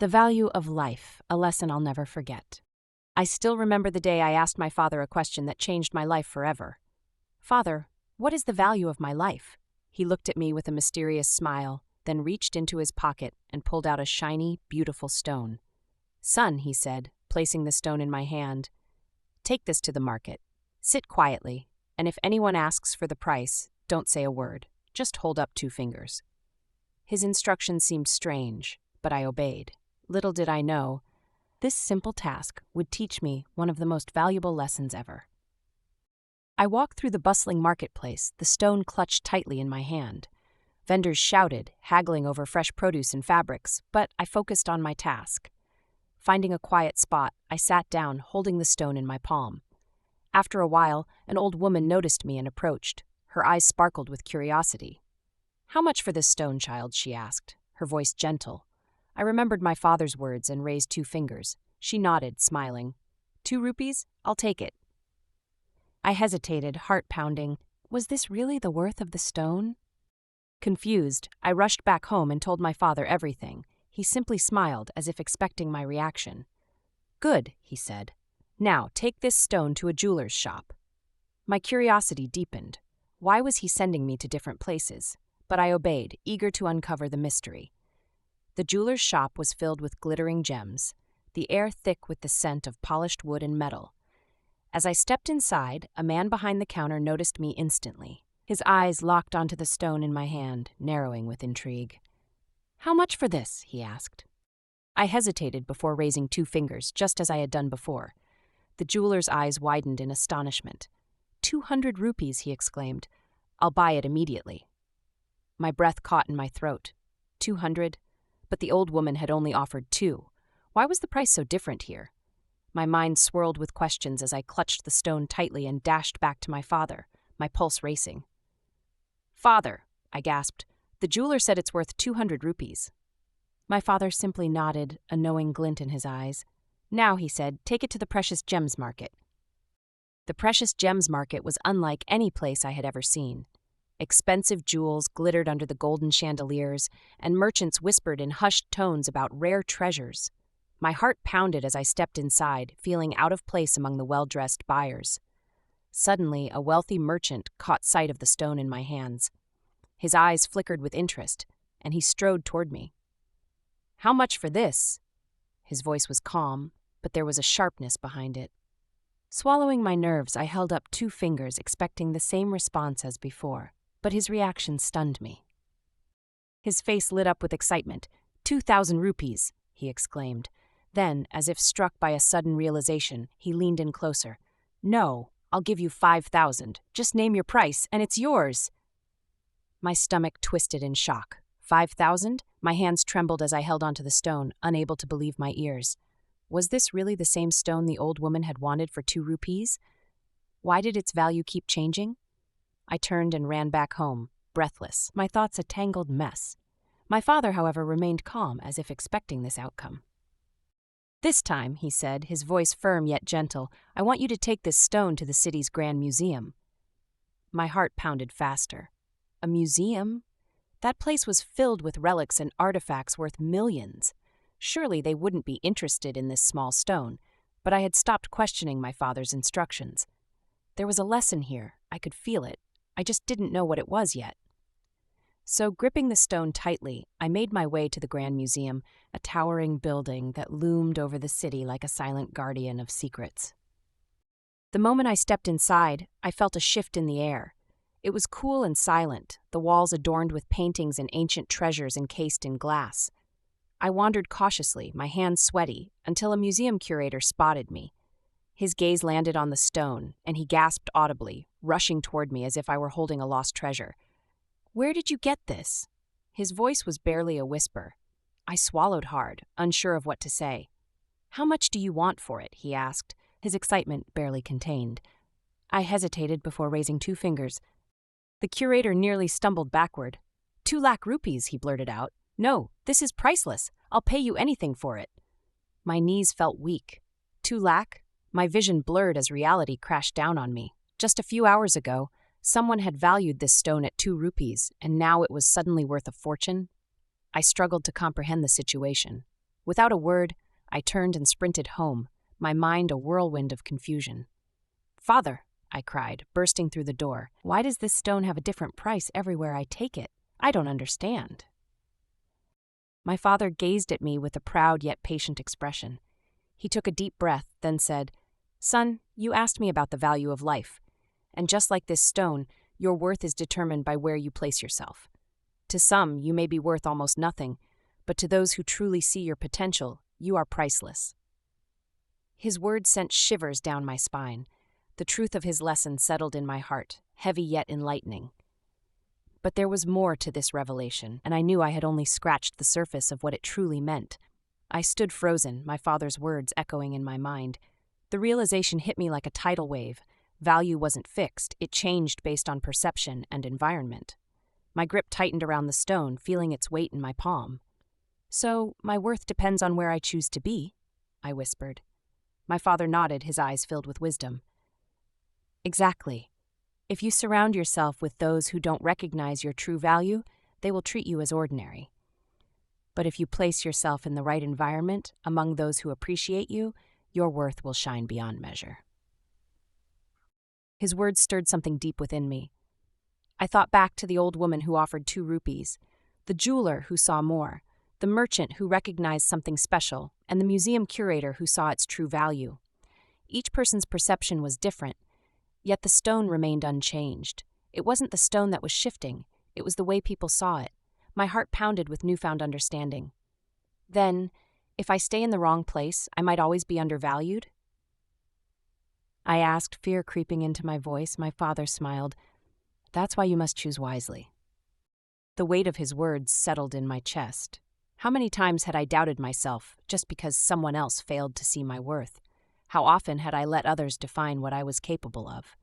The value of life, a lesson I'll never forget. I still remember the day I asked my father a question that changed my life forever. "Father, what is the value of my life?" He looked at me with a mysterious smile, then reached into his pocket and pulled out a shiny, beautiful stone. "Son," he said, placing the stone in my hand, "take this to the market. Sit quietly, and if anyone asks for the price, don't say a word. Just hold up 2 fingers." His instructions seemed strange, but I obeyed. Little did I know, this simple task would teach me one of the most valuable lessons ever. I walked through the bustling marketplace, the stone clutched tightly in my hand. Vendors shouted, haggling over fresh produce and fabrics, but I focused on my task. Finding a quiet spot, I sat down, holding the stone in my palm. After a while, an old woman noticed me and approached. Her eyes sparkled with curiosity. "How much for this stone, child?" she asked, her voice gentle. I remembered my father's words and raised 2 fingers. She nodded, smiling. "2 rupees? I'll take it." I hesitated, heart pounding. Was this really the worth of the stone? Confused, I rushed back home and told my father everything. He simply smiled, as if expecting my reaction. "Good," he said. "Now take this stone to a jeweler's shop." My curiosity deepened. Why was he sending me to different places? But I obeyed, eager to uncover the mystery. The jeweler's shop was filled with glittering gems, the air thick with the scent of polished wood and metal. As I stepped inside, a man behind the counter noticed me instantly. His eyes locked onto the stone in my hand, narrowing with intrigue. "How much for this?" he asked. I hesitated before raising 2 fingers, just as I had done before. The jeweler's eyes widened in astonishment. 200 rupees, he exclaimed. "I'll buy it immediately." My breath caught in my throat. 200? But the old woman had only offered 2. Why was the price so different here? My mind swirled with questions as I clutched the stone tightly and dashed back to my father, my pulse racing. "Father," I gasped, "the jeweler said it's worth 200 rupees. My father simply nodded, a knowing glint in his eyes. "Now," he said, "take it to the Precious Gems Market." The Precious Gems Market was unlike any place I had ever seen. Expensive jewels glittered under the golden chandeliers, and merchants whispered in hushed tones about rare treasures. My heart pounded as I stepped inside, feeling out of place among the well-dressed buyers. Suddenly, a wealthy merchant caught sight of the stone in my hands. His eyes flickered with interest, and he strode toward me. "How much for this?" His voice was calm, but there was a sharpness behind it. Swallowing my nerves, I held up 2 fingers, expecting the same response as before. But his reaction stunned me. His face lit up with excitement. 2,000 rupees, he exclaimed. Then, as if struck by a sudden realization, he leaned in closer. "No, I'll give you 5,000. Just name your price, and it's yours." My stomach twisted in shock. 5,000? My hands trembled as I held onto the stone, unable to believe my ears. Was this really the same stone the old woman had wanted for 2 rupees? Why did its value keep changing? I turned and ran back home, breathless, my thoughts a tangled mess. My father, however, remained calm, as if expecting this outcome. "This time," he said, his voice firm yet gentle, "I want you to take this stone to the city's Grand Museum." My heart pounded faster. A museum? That place was filled with relics and artifacts worth millions. Surely they wouldn't be interested in this small stone, but I had stopped questioning my father's instructions. There was a lesson here, I could feel it. I just didn't know what it was yet. So, gripping the stone tightly, I made my way to the Grand Museum, a towering building that loomed over the city like a silent guardian of secrets. The moment I stepped inside, I felt a shift in the air. It was cool and silent, the walls adorned with paintings and ancient treasures encased in glass. I wandered cautiously, my hands sweaty, until a museum curator spotted me. His gaze landed on the stone, and he gasped audibly, rushing toward me as if I were holding a lost treasure. "Where did you get this?" His voice was barely a whisper. I swallowed hard, unsure of what to say. "How much do you want for it?" he asked, his excitement barely contained. I hesitated before raising 2 fingers. The curator nearly stumbled backward. 2 lakh rupees, he blurted out. "No, this is priceless. I'll pay you anything for it." My knees felt weak. 2 lakh? My vision blurred as reality crashed down on me. Just a few hours ago, someone had valued this stone at 2 rupees, and now it was suddenly worth a fortune. I struggled to comprehend the situation. Without a word, I turned and sprinted home, my mind a whirlwind of confusion. "Father," I cried, bursting through the door, "why does this stone have a different price everywhere I take it? I don't understand." My father gazed at me with a proud yet patient expression. He took a deep breath, then said, "Son, you asked me about the value of life. And just like this stone, your worth is determined by where you place yourself. To some, you may be worth almost nothing, but to those who truly see your potential, you are priceless." His words sent shivers down my spine. The truth of his lesson settled in my heart, heavy yet enlightening. But there was more to this revelation, and I knew I had only scratched the surface of what it truly meant. I stood frozen, my father's words echoing in my mind. The realization hit me like a tidal wave. Value wasn't fixed, it changed based on perception and environment. My grip tightened around the stone, feeling its weight in my palm. "So, my worth depends on where I choose to be?" I whispered. My father nodded, his eyes filled with wisdom. "Exactly. If you surround yourself with those who don't recognize your true value, they will treat you as ordinary. But if you place yourself in the right environment, among those who appreciate you, your worth will shine beyond measure." His words stirred something deep within me. I thought back to the old woman who offered 2 rupees, the jeweler who saw more, the merchant who recognized something special, and the museum curator who saw its true value. Each person's perception was different, yet the stone remained unchanged. It wasn't the stone that was shifting, it was the way people saw it. My heart pounded with newfound understanding. Then, if I stay in the wrong place, I might always be undervalued? I asked, fear creeping into my voice. My father smiled. "That's why you must choose wisely." The weight of his words settled in my chest. How many times had I doubted myself just because someone else failed to see my worth? How often had I let others define what I was capable of?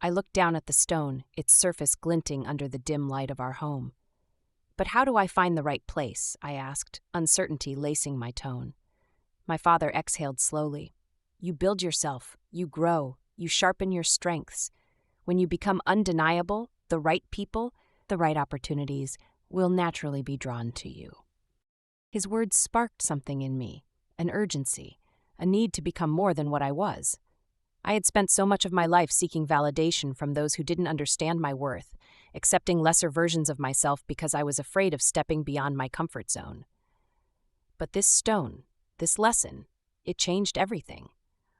I looked down at the stone, its surface glinting under the dim light of our home. "But how do I find the right place?" I asked, uncertainty lacing my tone. My father exhaled slowly. "You build yourself, you grow, you sharpen your strengths. When you become undeniable, the right people, the right opportunities will naturally be drawn to you." His words sparked something in me, an urgency, a need to become more than what I was. I had spent so much of my life seeking validation from those who didn't understand my worth, accepting lesser versions of myself because I was afraid of stepping beyond my comfort zone. But this stone, this lesson, it changed everything.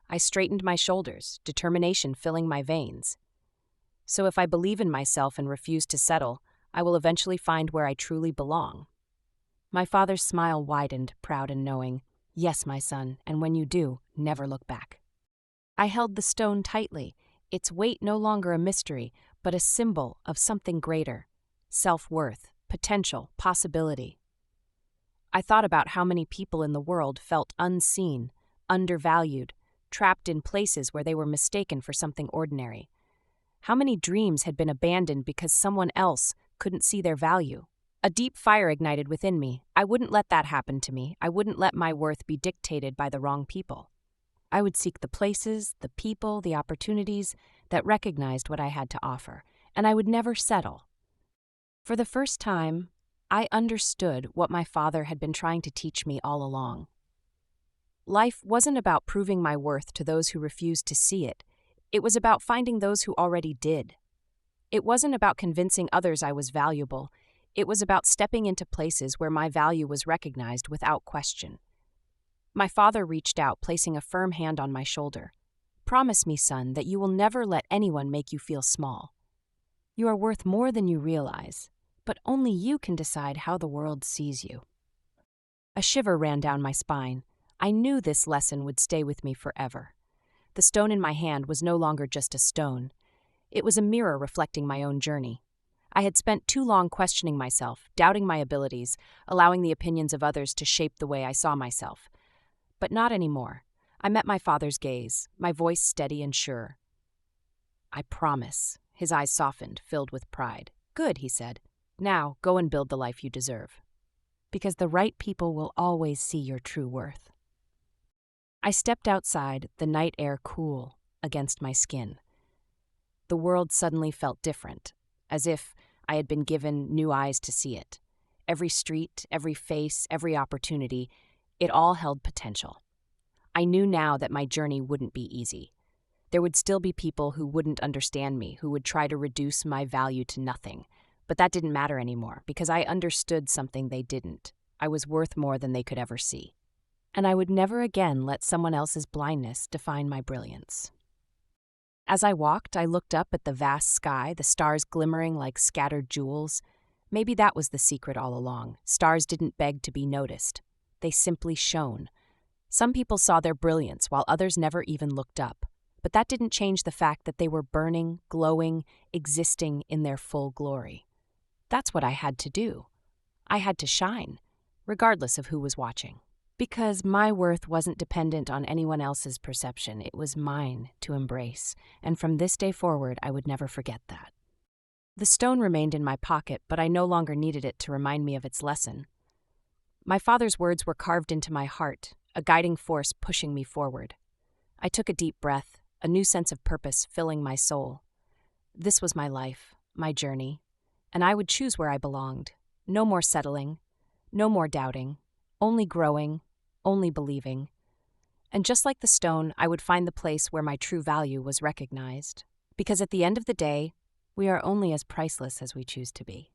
I straightened my shoulders, determination filling my veins. So if I believe in myself and refuse to settle, I will eventually find where I truly belong. My father's smile widened, proud and knowing. "Yes, my son, and when you do, never look back." I held the stone tightly, its weight no longer a mystery, but a symbol of something greater: self-worth, potential, possibility. I thought about how many people in the world felt unseen, undervalued, trapped in places where they were mistaken for something ordinary. How many dreams had been abandoned because someone else couldn't see their value? A deep fire ignited within me. I wouldn't let that happen to me. I wouldn't let my worth be dictated by the wrong people. I would seek the places, the people, the opportunities that recognized what I had to offer, and I would never settle. For the first time, I understood what my father had been trying to teach me all along. Life wasn't about proving my worth to those who refused to see it. It was about finding those who already did. It wasn't about convincing others I was valuable. It was about stepping into places where my value was recognized without question. My father reached out, placing a firm hand on my shoulder. "Promise me, son, that you will never let anyone make you feel small. You are worth more than you realize, but only you can decide how the world sees you." A shiver ran down my spine. I knew this lesson would stay with me forever. The stone in my hand was no longer just a stone. It was a mirror reflecting my own journey. I had spent too long questioning myself, doubting my abilities, allowing the opinions of others to shape the way I saw myself. But not anymore. I met my father's gaze, my voice steady and sure. "I promise." His eyes softened, filled with pride. "Good," he said. "Now, go and build the life you deserve. Because the right people will always see your true worth." I stepped outside, the night air cool against my skin. The world suddenly felt different, as if I had been given new eyes to see it. Every street, every face, every opportunity, It all held potential. I knew now that my journey wouldn't be easy. There would still be people who wouldn't understand me, who would try to reduce my value to nothing. But that didn't matter anymore, because I understood something they didn't. I was worth more than they could ever see. And I would never again let someone else's blindness define my brilliance. As I walked, I looked up at the vast sky, the stars glimmering like scattered jewels. Maybe that was the secret all along. Stars didn't beg to be noticed. They simply shone. Some people saw their brilliance, while others never even looked up. But that didn't change the fact that they were burning, glowing, existing in their full glory. That's what I had to do. I had to shine, regardless of who was watching. Because my worth wasn't dependent on anyone else's perception, it was mine to embrace, and from this day forward I would never forget that. The stone remained in my pocket, but I no longer needed it to remind me of its lesson. My father's words were carved into my heart, a guiding force pushing me forward. I took a deep breath, a new sense of purpose filling my soul. This was my life, my journey, and I would choose where I belonged. No more settling, no more doubting, only growing, only believing. And just like the stone, I would find the place where my true value was recognized. Because at the end of the day, we are only as priceless as we choose to be.